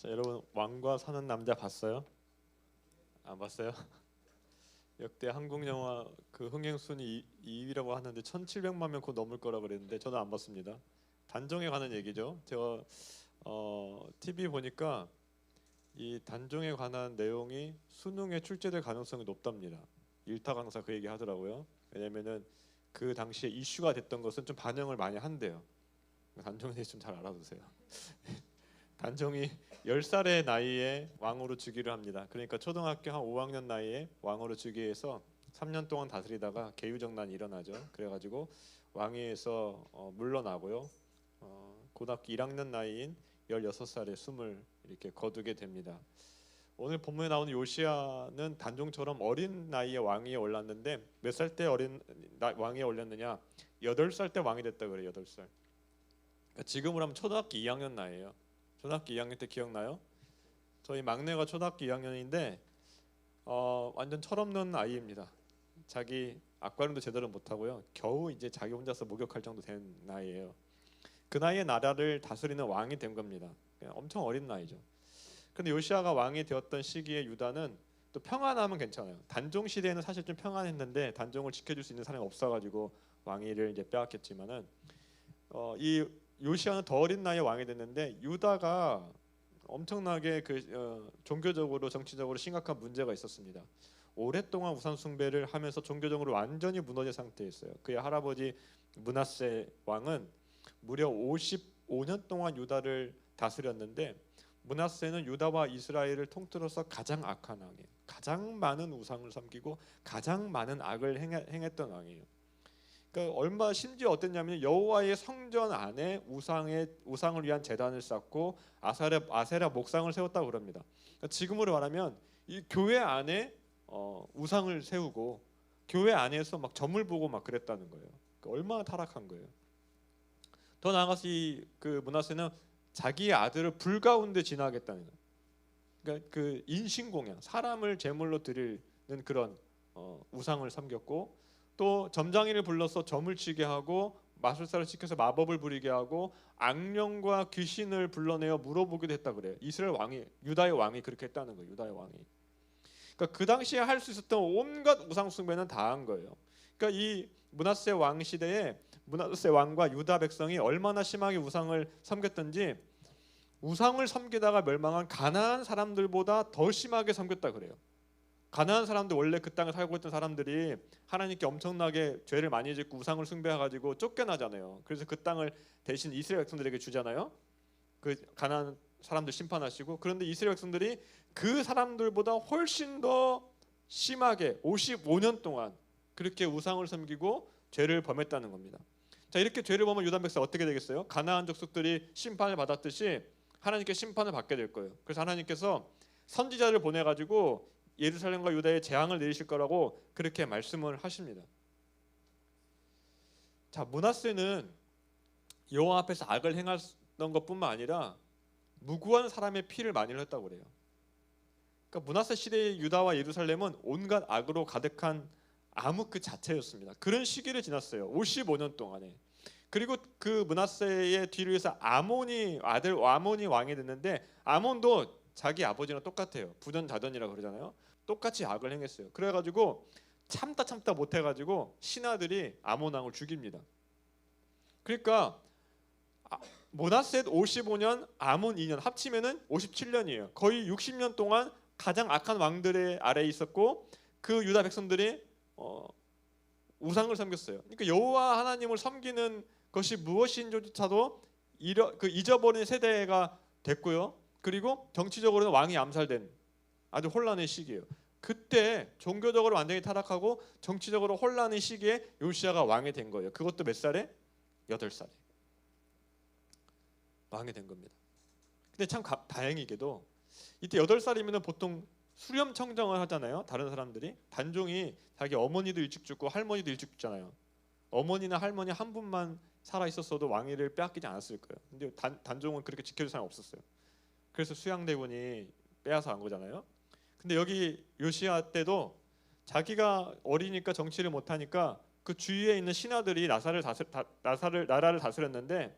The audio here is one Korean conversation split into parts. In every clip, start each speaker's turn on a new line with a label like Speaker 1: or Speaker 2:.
Speaker 1: 자, 여러분 왕과 사는 남자 봤어요? 안 봤어요? 역대 한국 영화 그 흥행 순위 2위라고 하는데 1,700만 명 곧 넘을 거라 그랬는데 저는 안 봤습니다. 단종에 관한 얘기죠. 제가 TV 보니까 이 단종에 관한 내용이 수능에 출제될 가능성이 높답니다. 일타 강사 그 얘기 하더라고요. 왜냐면은 그 당시에 이슈가 됐던 것은 좀 반영을 많이 한대요. 단종에 대해서 좀 잘 알아두세요. 단종이 10살의 나이에 왕으로 즉위를 합니다. 그러니까 초등학교 한 5학년 나이에 왕으로 즉위해서 3년 동안 다스리다가 계유정난이 일어나죠. 그래가지고 왕위에서 물러나고요. 고등학교 1학년 나이인 16살에 숨을 이렇게 거두게 됩니다. 오늘 본문에 나오는 요시야는 단종처럼 어린 나이에 왕위에 올랐는데 몇 살 때 왕위에 올렸느냐? 8살 때 왕이 됐다 그래요. 8살. 그러니까 지금으로 하면 초등학교 2학년 나이에요. 초등학교 2학년 때 기억나요? 저희 막내가 초등학교 2학년인데 완전 철없는 아이입니다. 자기 앞가림도 제대로 못하고요. 겨우 이제 자기 혼자서 목욕할 정도 된 나이예요. 그 나이에 나라를 다스리는 왕이 된 겁니다. 엄청 어린 나이죠. 근데 요시아가 왕이 되었던 시기에 유다는 또 평안하면 괜찮아요. 단종 시대에는 사실 좀 평안했는데 단종을 지켜줄 수 있는 사람이 없어가지고 왕위를 이제 빼앗겼지만은 이 요시아는 더 어린 나이에 왕이 됐는데 유다가 엄청나게 종교적으로 정치적으로 심각한 문제가 있었습니다. 오랫동안 우상 숭배를 하면서 종교적으로 완전히 무너진 상태였어요. 그의 할아버지 므낫세 왕은 무려 55년 동안 유다를 다스렸는데 므낫세는 유다와 이스라엘을 통틀어서 가장 악한 왕이에요. 가장 많은 우상을 섬기고 가장 많은 악을 행했던 왕이에요. 그러니까 심지어 어땠냐면 여호와의 성전 안에 우상을 위한 제단을 쌓고 아세라 목상을 세웠다고 그럽니다. 그러니까 지금으로 말하면 이 교회 안에 우상을 세우고 교회 안에서 막 점을 보고 막 그랬다는 거예요. 그러니까 얼마나 타락한 거예요. 더 나아가서 그 므낫세는 자기의 아들을 불 가운데 진화하겠다는 거예요. 그러니까 그 인신공양, 사람을 제물로 드리는 그런 우상을 섬겼고 또 점장이를 불러서 점을 치게 하고 마술사를 시켜서 마법을 부리게 하고 악령과 귀신을 불러내어 물어보기도 했다 그래요. 이스라엘 왕이 유다의 왕이 그렇게 했다는 거예요. 유다의 왕이. 그러니까 그 당시에 할 수 있었던 온갖 우상 숭배는 다 한 거예요. 그러니까 이 므낫세 왕 시대에 므낫세 왕과 유다 백성이 얼마나 심하게 우상을 섬겼던지 우상을 섬기다가 멸망한 가나안 사람들보다 더 심하게 섬겼다 그래요. 가나안 사람들 원래 그 땅에 살고 있던 사람들이 하나님께 엄청나게 죄를 많이 짓고 우상을 숭배해가지고 쫓겨나잖아요. 그래서 그 땅을 대신 이스라엘 백성들에게 주잖아요. 그 가나안 사람들 심판하시고. 그런데 이스라엘 백성들이 그 사람들보다 훨씬 더 심하게 55년 동안 그렇게 우상을 섬기고 죄를 범했다는 겁니다. 자, 이렇게 죄를 범한 유다 백성 어떻게 되겠어요? 가나안 족속들이 심판을 받았듯이 하나님께 심판을 받게 될 거예요. 그래서 하나님께서 선지자를 보내가지고 예루살렘과 유다에 재앙을 내리실 거라고 그렇게 말씀을 하십니다. 자, 므낫세는 여호와 앞에서 악을 행했던 것뿐만 아니라 무고한 사람의 피를 많이 흘렸다고 그래요. 그러니까 므낫세 시대의 유다와 예루살렘은 온갖 악으로 가득한 암흑 그 자체였습니다. 그런 시기를 지났어요. 55년 동안에. 그리고 그 므낫세의 뒤로 해서 아들 아몬이 왕이 됐는데 아몬도 자기 아버지랑 똑같아요. 부전자전이라고 그러잖아요. 똑같이 악을 행했어요. 그래가지고 참다 못해가지고 신하들이 아몬 왕을 죽입니다. 그러니까 므낫세 55년, 아몬 2년 합치면은 57년이에요. 거의 60년 동안 가장 악한 왕들의 아래에 있었고 그 유다 백성들이 우상을 섬겼어요. 그러니까 여호와 하나님을 섬기는 것이 무엇인지조차도 잊어버린 세대가 됐고요. 그리고 정치적으로는 왕이 암살된 아주 혼란의 시기예요. 그때 종교적으로 완전히 타락하고 정치적으로 혼란의 시기에 요시야가 왕이 된 거예요. 그것도 몇 살에? 8살에 왕이 된 겁니다. 근데 참 다행이게도 이때 8살이면 보통 수렴 청정을 하잖아요. 다른 사람들이 단종이 자기 어머니도 일찍 죽고 할머니도 일찍 죽잖아요. 어머니나 할머니 한 분만 살아 있었어도 왕위를 빼앗기지 않았을 거예요. 근데 단종은 그렇게 지켜줄 사람이 없었어요. 그래서 수양대군이 빼앗아 간 거잖아요. 근데 여기 요시야 때도 자기가 어리니까 정치를 못하니까 그 주위에 있는 신하들이 나라를 다스렸는데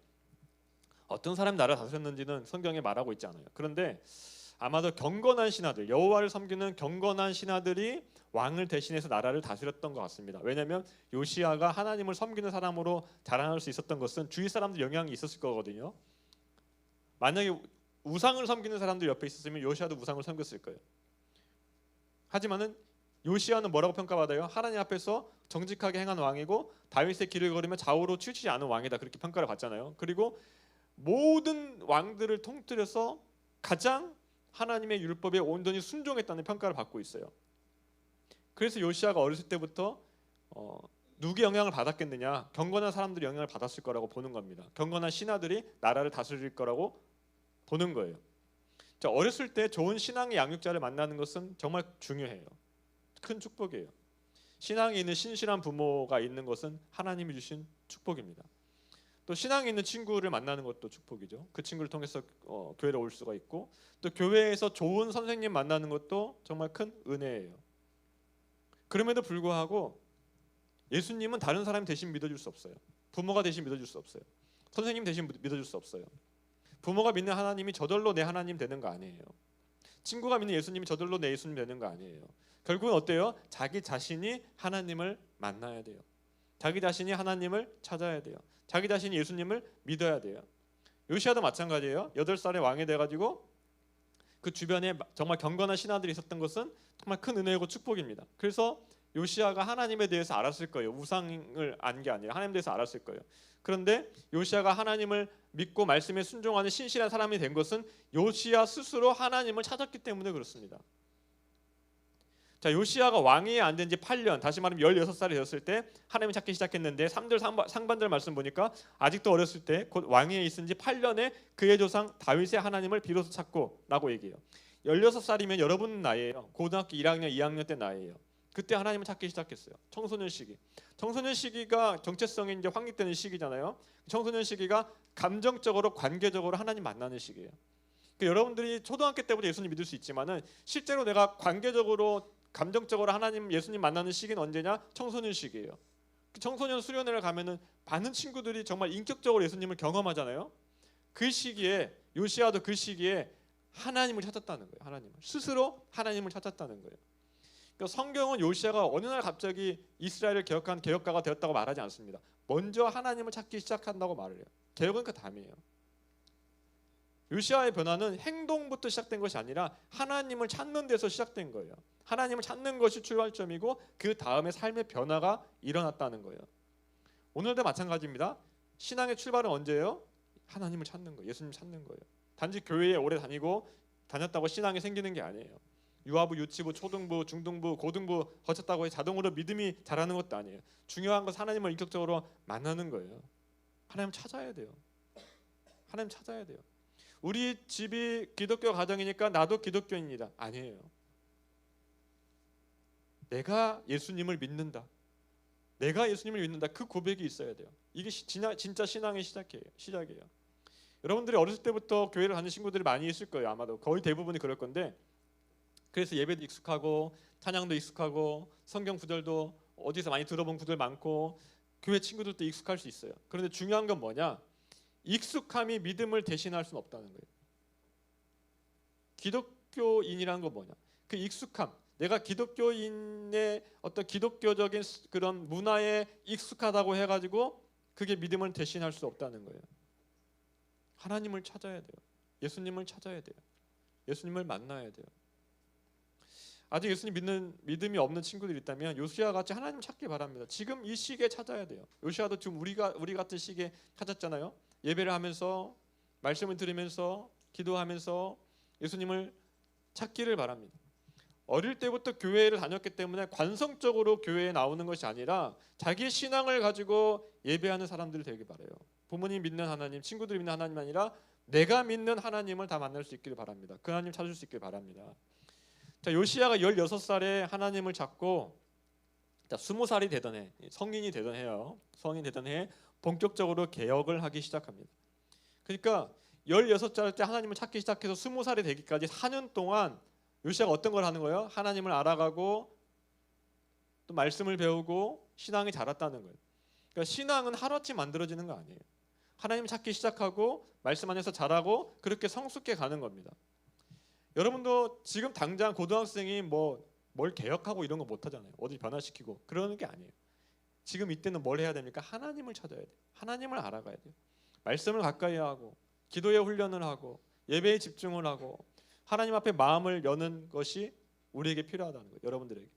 Speaker 1: 어떤 사람이 나라를 다스렸는지는 성경에 말하고 있지 않아요. 그런데 아마도 경건한 신하들, 여호와를 섬기는 경건한 신하들이 왕을 대신해서 나라를 다스렸던 것 같습니다. 왜냐하면 요시야가 하나님을 섬기는 사람으로 자라날 수 있었던 것은 주위 사람들 영향이 있었을 거거든요. 만약에 우상을 섬기는 사람들 옆에 있었으면 요시야도 우상을 섬겼을 거예요. 하지만은 요시야는 뭐라고 평가받아요? 하나님 앞에서 정직하게 행한 왕이고 다윗의 길을 걸으며 좌우로 치우치지 않은 왕이다, 그렇게 평가를 받잖아요. 그리고 모든 왕들을 통틀어서 가장 하나님의 율법에 온전히 순종했다는 평가를 받고 있어요. 그래서 요시야가 어렸을 때부터 누구의 영향을 받았겠느냐? 경건한 사람들이 영향을 받았을 거라고 보는 겁니다. 경건한 신하들이 나라를 다스릴 거라고 보는 거예요. 자, 어렸을 때 좋은 신앙의 양육자를 만나는 것은 정말 중요해요. 큰 축복이에요. 신앙이 있는 신실한 부모가 있는 것은 하나님이 주신 축복입니다. 또 신앙이 있는 친구를 만나는 것도 축복이죠. 그 친구를 통해서 교회로 올 수가 있고, 또 교회에서 좋은 선생님 만나는 것도 정말 큰 은혜예요. 그럼에도 불구하고 예수님은 다른 사람이 대신 믿어줄 수 없어요. 부모가 대신 믿어줄 수 없어요. 선생님 대신 믿어줄 수 없어요. 부모가 믿는 하나님이 저절로 내 하나님 되는 거 아니에요. 친구가 믿는 예수님이 저절로 내 예수님 되는 거 아니에요. 결국은 어때요? 자기 자신이 하나님을 만나야 돼요. 자기 자신이 하나님을 찾아야 돼요. 자기 자신이 예수님을 믿어야 돼요. 요시야도 마찬가지예요. 8살에 왕이 돼가지고 그 주변에 정말 경건한 신하들이 있었던 것은 정말 큰 은혜이고 축복입니다. 그래서 요시야가 하나님에 대해서 알았을 거예요. 우상을 안 게 아니라 하나님에 대해서 알았을 거예요. 그런데 요시야가 하나님을 믿고 말씀에 순종하는 신실한 사람이 된 것은 요시야 스스로 하나님을 찾았기 때문에 그렇습니다. 자, 요시야가 왕이 안 된 지 8년, 다시 말하면 16살이 되었을 때 하나님을 찾기 시작했는데 3절 상반절 말씀 보니까 아직도 어렸을 때 곧 왕위에 있은 지 8년에 그의 조상 다윗의 하나님을 비로소 찾고 라고 얘기해요. 16살이면 여러분 나이예요. 고등학교 1학년, 2학년 때 나이예요. 그때 하나님을 찾기 시작했어요. 청소년 시기. 청소년 시기가 정체성이 이제 확립되는 시기잖아요. 청소년 시기가 감정적으로 관계적으로 하나님 만나는 시기예요. 그러니까 여러분들이 초등학교 때부터 예수님 믿을 수 있지만은 실제로 내가 관계적으로 감정적으로 하나님 예수님 만나는 시기는 언제냐? 청소년 시기예요. 청소년 수련회를 가면은 많은 친구들이 정말 인격적으로 예수님을 경험하잖아요. 그 시기에 요시야도 그 시기에 하나님을 찾았다는 거예요. 하나님을 스스로 하나님을 찾았다는 거예요. 그러니까 성경은 요시야가 어느 날 갑자기 이스라엘을 개혁한 개혁가가 되었다고 말하지 않습니다. 먼저 하나님을 찾기 시작한다고 말을 해요. 개혁은 그 다음이에요. 요시야의 변화는 행동부터 시작된 것이 아니라 하나님을 찾는 데서 시작된 거예요. 하나님을 찾는 것이 출발점이고 그 다음에 삶의 변화가 일어났다는 거예요. 오늘도 마찬가지입니다. 신앙의 출발은 언제예요? 하나님을 찾는 거예요. 예수님 찾는 거예요. 단지 교회에 오래 다녔다고 신앙이 생기는 게 아니에요. 유아부, 유치부, 초등부, 중등부, 고등부 거쳤다고 해서 자동으로 믿음이 자라는 것도 아니에요. 중요한 건 하나님을 인격적으로 만나는 거예요. 하나님 찾아야 돼요. 하나님 찾아야 돼요. 우리 집이 기독교 가정이니까 나도 기독교인이다. 아니에요. 내가 예수님을 믿는다. 내가 예수님을 믿는다. 그 고백이 있어야 돼요. 이게 진짜 신앙의 시작이에요. 여러분들이 어렸을 때부터 교회를 가는 친구들이 많이 있을 거예요. 아마도 거의 대부분이 그럴 건데, 그래서 예배도 익숙하고 찬양도 익숙하고 성경 구절도 어디서 많이 들어본 구절 많고 교회 친구들도 익숙할 수 있어요. 그런데 중요한 건 뭐냐? 익숙함이 믿음을 대신할 수는 없다는 거예요. 기독교인이란 건 뭐냐? 그 익숙함, 내가 기독교인의 어떤 기독교적인 그런 문화에 익숙하다고 해가지고 그게 믿음을 대신할 수 없다는 거예요. 하나님을 찾아야 돼요. 예수님을 찾아야 돼요. 예수님을 만나야 돼요. 아직 예수님 믿는 믿음이 없는 친구들이 있다면 요시야 같이 하나님 찾기 바랍니다. 지금 이 시기에 찾아야 돼요. 요시야도 지금 우리 같은 시기에 찾았잖아요. 예배를 하면서 말씀을 들으면서 기도하면서 예수님을 찾기를 바랍니다. 어릴 때부터 교회를 다녔기 때문에 관성적으로 교회에 나오는 것이 아니라 자기 신앙을 가지고 예배하는 사람들이 되길 바라요. 부모님 믿는 하나님, 친구들이 믿는 하나님 아니라 내가 믿는 하나님을 다 만날 수 있기를 바랍니다. 그 하나님 찾을 수 있기를 바랍니다. 자, 요시야가 16살에 하나님을 찾고 20살이 되던 해, 성인이 되던 해요. 성인이 되던 해에 본격적으로 개혁을 하기 시작합니다. 그러니까 16살 때 하나님을 찾기 시작해서 20살이 되기까지 4년 동안 요시야가 어떤 걸 하는 거예요? 하나님을 알아가고 또 말씀을 배우고 신앙이 자랐다는 거예요. 그러니까 신앙은 하루아침에 만들어지는 거 아니에요. 하나님 찾기 시작하고 말씀 안에서 자라고 그렇게 성숙해 가는 겁니다. 여러분도 지금 당장 고등학생이 뭘 개혁하고 이런 거 못 하잖아요. 어디 변화시키고 그러는 게 아니에요. 지금 이때는 뭘 해야 됩니까? 하나님을 찾아야 돼요. 하나님을 알아가야 돼요. 말씀을 가까이 하고 기도의 훈련을 하고 예배에 집중을 하고 하나님 앞에 마음을 여는 것이 우리에게 필요하다는 거예요. 여러분들에게.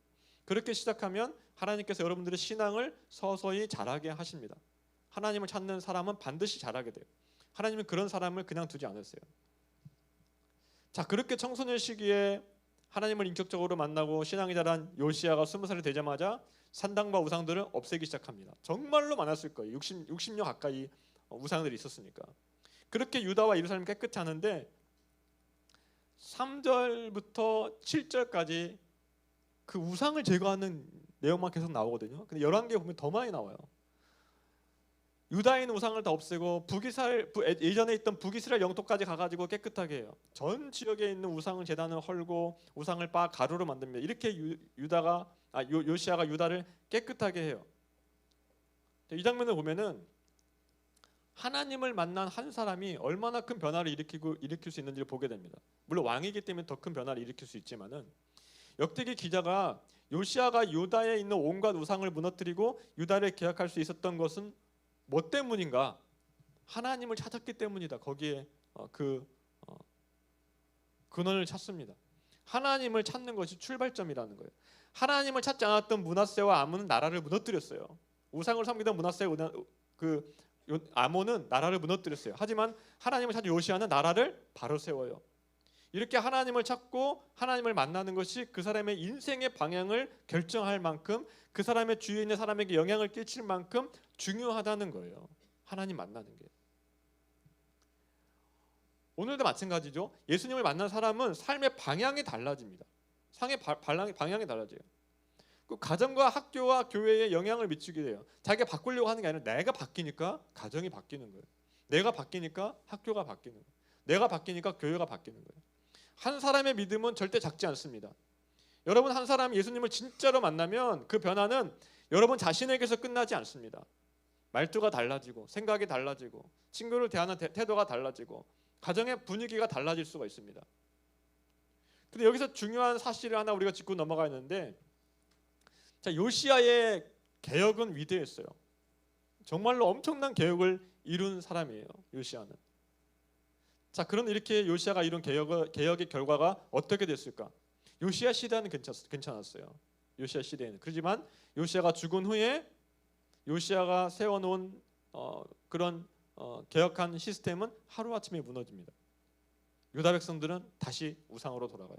Speaker 1: 그렇게 시작하면 하나님께서 여러분들의 신앙을 서서히 자라게 하십니다. 하나님을 찾는 사람은 반드시 자라게 돼요. 하나님은 그런 사람을 그냥 두지 않으세요. 자, 그렇게 청소년 시기에 하나님을 인격적으로 만나고 신앙이 자란 요시야가 20살이 되자마자 산당과 우상들을 없애기 시작합니다. 정말로 많았을 거예요. 60여 가까이 우상들이 있었으니까. 그렇게 유다와 예루살렘을 깨끗이 하는데 3절부터 7절까지 그 우상을 제거하는 내용만 계속 나오거든요. 근데 11개 보면 더 많이 나와요. 유다에 있는 우상을 다 없애고 예전에 있던 북이스라엘 영토까지 가가지고 깨끗하게 해요. 전 지역에 있는 우상을 제단을 헐고 우상을 빻아 가루로 만듭니다. 이렇게 요시야가 유다를 깨끗하게 해요. 이 장면을 보면은 하나님을 만난 한 사람이 얼마나 큰 변화를 일으킬 수 있는지를 보게 됩니다. 물론 왕이기 때문에 더 큰 변화를 일으킬 수 있지만은 역대기 기자가 요시야가 유다에 있는 온갖 우상을 무너뜨리고 유다를 개혁할 수 있었던 것은 뭐 때문인가? 하나님을 찾았기 때문이다. 거기에 근원을 찾습니다. 하나님을 찾는 것이 출발점이라는 거예요. 하나님을 찾지 않았던 므낫세와 아몬은 나라를 무너뜨렸어요. 우상을 섬기던 므낫세와 아몬은 나라를 무너뜨렸어요. 하지만 하나님을 찾은 요시야는 나라를 바로 세워요. 이렇게 하나님을 찾고 하나님을 만나는 것이 그 사람의 인생의 방향을 결정할 만큼 그 사람의 주위에 있는 사람에게 영향을 끼칠 만큼 중요하다는 거예요. 하나님 만나는 게. 오늘도 마찬가지죠. 예수님을 만난 사람은 삶의 방향이 달라집니다. 방향이 달라져요. 그 가정과 학교와 교회에 영향을 미치게 돼요. 자기가 바꾸려고 하는 게 아니라 내가 바뀌니까 가정이 바뀌는 거예요. 내가 바뀌니까 학교가 바뀌는 거예요. 내가 바뀌니까 교회가 바뀌는 거예요. 한 사람의 믿음은 절대 작지 않습니다. 여러분 한 사람이 예수님을 진짜로 만나면 그 변화는 여러분 자신에게서 끝나지 않습니다. 말투가 달라지고 생각이 달라지고 친구를 대하는 태도가 달라지고 가정의 분위기가 달라질 수가 있습니다. 근데 여기서 중요한 사실을 하나 우리가 짚고 넘어가야 하는데 자, 요시야의 개혁은 위대했어요. 정말로 엄청난 개혁을 이룬 사람이에요. 요시야는. 자, 그런 이렇게 요시야가 이룬 개혁의 결과가 어떻게 됐을까? 요시야 시대는 괜찮았어요. 요시야 시대에는. 그렇지만 요시야가 죽은 후에 요시야가 세워놓은 그런 개혁한 시스템은 하루아침에 무너집니다. 유다 백성들은 다시 우상으로 돌아가요.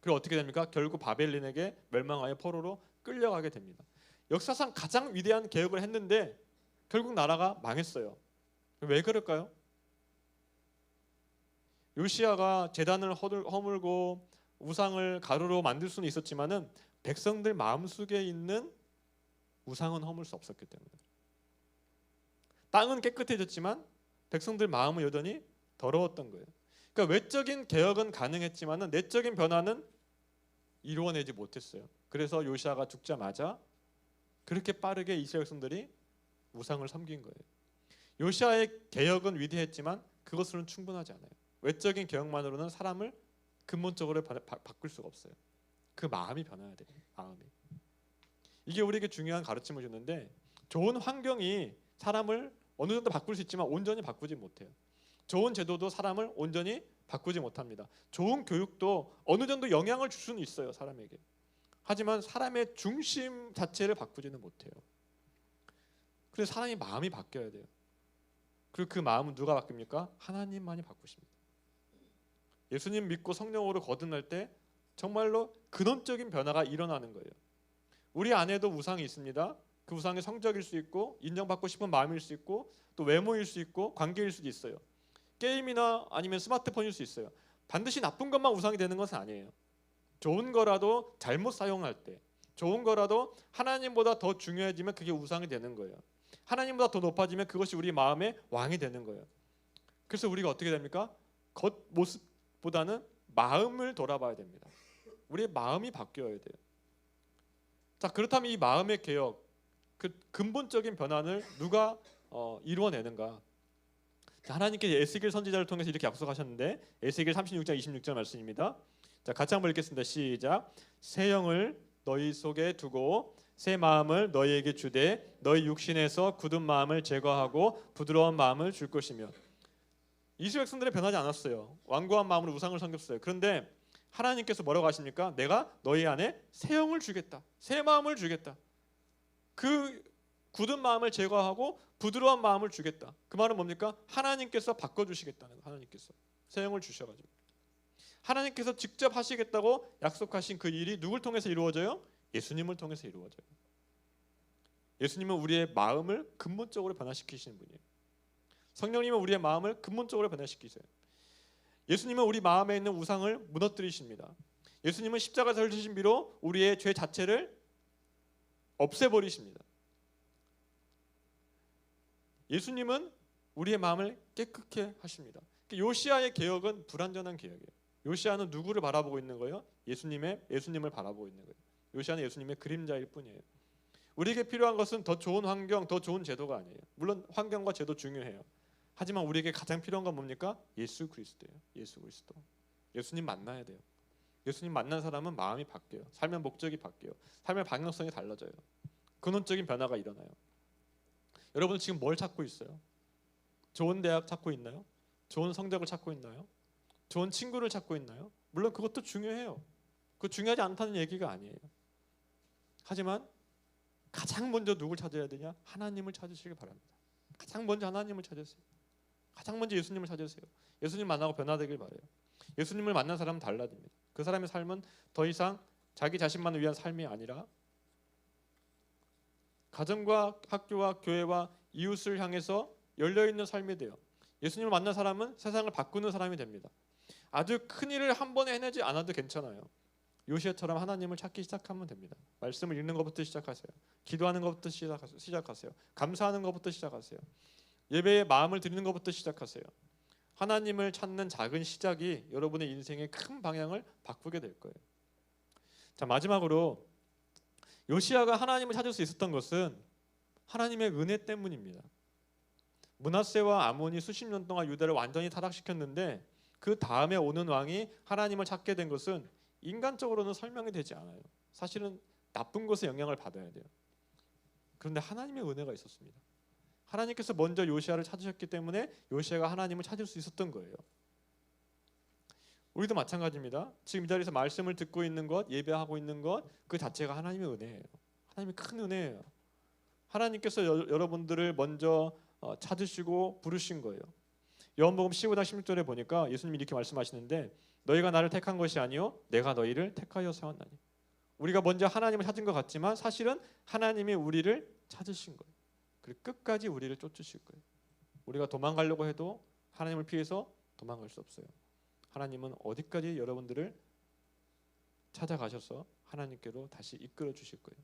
Speaker 1: 그리고 어떻게 됩니까? 결국 바벨론에게 멸망하여 포로로 끌려가게 됩니다. 역사상 가장 위대한 개혁을 했는데 결국 나라가 망했어요. 왜 그럴까요? 요시야가 제단을 허물고 우상을 가루로 만들 수는 있었지만은 백성들 마음속에 있는 우상은 허물 수 없었기 때문에. 땅은 깨끗해졌지만 백성들 마음은 여전히 더러웠던 거예요. 그러니까 외적인 개혁은 가능했지만은 내적인 변화는 이루어내지 못했어요. 그래서 요시야가 죽자마자 그렇게 빠르게 이스라엘 백성들이 우상을 섬긴 거예요. 요시야의 개혁은 위대했지만 그것으로는 충분하지 않아요. 외적인 개혁만으로는 사람을 근본적으로 바꿀 수가 없어요. 그 마음이 변해야 돼요. 마음이. 이게 우리에게 중요한 가르침을 주는데 좋은 환경이 사람을 어느 정도 바꿀 수 있지만 온전히 바꾸지 못해요. 좋은 제도도 사람을 온전히 바꾸지 못합니다. 좋은 교육도 어느 정도 영향을 줄 수는 있어요. 사람에게. 하지만 사람의 중심 자체를 바꾸지는 못해요. 그래서 사람이 마음이 바뀌어야 돼요. 그리고 그 마음은 누가 바뀝니까? 하나님만이 바꾸십니다. 예수님 믿고 성령으로 거듭날 때 정말로 근원적인 변화가 일어나는 거예요. 우리 안에도 우상이 있습니다. 그 우상이 성적일 수 있고 인정받고 싶은 마음일 수 있고 또 외모일 수 있고 관계일 수도 있어요. 게임이나 아니면 스마트폰일 수 있어요. 반드시 나쁜 것만 우상이 되는 것은 아니에요. 좋은 거라도 잘못 사용할 때, 좋은 거라도 하나님보다 더 중요해지면 그게 우상이 되는 거예요. 하나님보다 더 높아지면 그것이 우리 마음의 왕이 되는 거예요. 그래서 우리가 어떻게 됩니까? 겉모습보다는 마음을 돌아봐야 됩니다. 우리의 마음이 바뀌어야 돼요. 자, 그렇다면 이 마음의 개혁, 그 근본적인 변화를 누가 이루어내는가? 자, 하나님께서 에스겔 선지자를 통해서 이렇게 약속하셨는데 에스겔 36장 26절 말씀입니다. 자, 같이 한번 읽겠습니다. 시작. 새 영을 너희 속에 두고 새 마음을 너희에게 주되 너희 육신에서 굳은 마음을 제거하고 부드러운 마음을 줄 것이며. 이스라엘 백성들이 변하지 않았어요. 완고한 마음으로 우상을 섬겼어요. 그런데 하나님께서 뭐라고 하십니까? 내가 너희 안에 새 영을 주겠다. 새 마음을 주겠다. 그 굳은 마음을 제거하고 부드러운 마음을 주겠다. 그 말은 뭡니까? 하나님께서 바꿔주시겠다는 거. 하나님께서 새 영을 주셔가지고 하나님께서 직접 하시겠다고 약속하신 그 일이 누굴 통해서 이루어져요? 예수님을 통해서 이루어져요. 예수님은 우리의 마음을 근본적으로 변화시키시는 분이에요. 성령님은 우리의 마음을 근본적으로 변화시키세요. 예수님은 우리 마음에 있는 우상을 무너뜨리십니다. 예수님은 십자가에서 흘리신 비로 우리의 죄 자체를 없애버리십니다. 예수님은 우리의 마음을 깨끗게 하십니다. 요시아의 개혁은 불완전한 개혁이에요. 요시아는 누구를 바라보고 있는 거예요? 예수님을 바라보고 있는 거예요. 요시아는 예수님의 그림자일 뿐이에요. 우리에게 필요한 것은 더 좋은 환경, 더 좋은 제도가 아니에요. 물론 환경과 제도 중요해요. 하지만 우리에게 가장 필요한 건 뭡니까? 예수 그리스도예요. 예수 그리스도. 예수님 만나야 돼요. 예수님 만난 사람은 마음이 바뀌어요. 삶의 목적이 바뀌어요. 삶의 방향성이 달라져요. 근원적인 변화가 일어나요. 여러분 지금 뭘 찾고 있어요? 좋은 대학 찾고 있나요? 좋은 성적을 찾고 있나요? 좋은 친구를 찾고 있나요? 물론 그것도 중요해요. 그 중요하지 않다는 얘기가 아니에요. 하지만 가장 먼저 누굴 찾아야 되냐? 하나님을 찾으시길 바랍니다. 가장 먼저 하나님을 찾으세요. 가장 먼저 예수님을 찾으세요. 예수님 만나고 변화되길 바라요. 예수님을 만난 사람은 달라집니다. 그 사람의 삶은 더 이상 자기 자신만을 위한 삶이 아니라 가정과 학교와 교회와 이웃을 향해서 열려있는 삶이 돼요. 예수님을 만난 사람은 세상을 바꾸는 사람이 됩니다. 아주 큰 일을 한 번에 해내지 않아도 괜찮아요. 요시아처럼 하나님을 찾기 시작하면 됩니다. 말씀을 읽는 것부터 시작하세요. 기도하는 것부터 시작하세요. 감사하는 것부터 시작하세요. 예배에 마음을 드리는 것부터 시작하세요. 하나님을 찾는 작은 시작이 여러분의 인생의 큰 방향을 바꾸게 될 거예요. 자, 마지막으로 요시아가 하나님을 찾을 수 있었던 것은 하나님의 은혜 때문입니다. 므낫세와 아몬이 수십 년 동안 유다를 완전히 타락시켰는데 그 다음에 오는 왕이 하나님을 찾게 된 것은 인간적으로는 설명이 되지 않아요. 사실은 나쁜 것에 영향을 받아야 돼요. 그런데 하나님의 은혜가 있었습니다. 하나님께서 먼저 요시아를 찾으셨기 때문에 요시아가 하나님을 찾을 수 있었던 거예요. 우리도 마찬가지입니다. 지금 이 자리에서 말씀을 듣고 있는 것, 예배하고 있는 것, 그 자체가 하나님의 은혜예요. 하나님의 큰 은혜예요. 하나님께서 여러분들을 먼저 찾으시고 부르신 거예요. 요한복음 15장 16절에 보니까 예수님이 이렇게 말씀하시는데 너희가 나를 택한 것이 아니요 내가 너희를 택하여 세웠나니. 우리가 먼저 하나님을 찾은 것 같지만 사실은 하나님이 우리를 찾으신 거예요. 그리고 끝까지 우리를 쫓으실 거예요. 우리가 도망가려고 해도 하나님을 피해서 도망갈 수 없어요. 하나님은 어디까지 여러분들을 찾아가셔서 하나님께로 다시 이끌어 주실 거예요.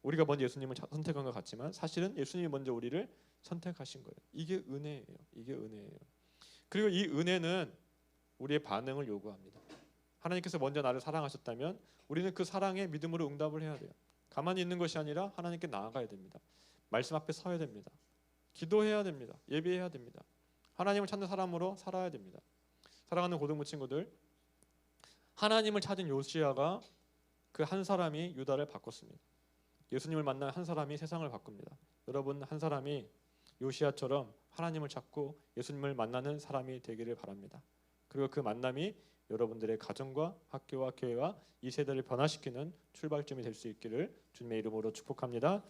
Speaker 1: 우리가 먼저 예수님을 선택한 것 같지만 사실은 예수님이 먼저 우리를 선택하신 거예요. 이게 은혜예요. 이게 은혜예요. 그리고 이 은혜는 우리의 반응을 요구합니다. 하나님께서 먼저 나를 사랑하셨다면 우리는 그 사랑에 믿음으로 응답을 해야 돼요. 가만히 있는 것이 아니라 하나님께 나아가야 됩니다. 말씀 앞에 서야 됩니다. 기도해야 됩니다. 예배해야 됩니다. 하나님을 찾는 사람으로 살아야 됩니다. 사랑하는 고등부 친구들, 하나님을 찾은 요시아가 그 한 사람이 유다를 바꿨습니다. 예수님을 만난 한 사람이 세상을 바꿉니다. 여러분 한 사람이 요시아처럼 하나님을 찾고 예수님을 만나는 사람이 되기를 바랍니다. 그리고 그 만남이 여러분들의 가정과 학교와 교회와 이 세대를 변화시키는 출발점이 될 수 있기를 주님의 이름으로 축복합니다.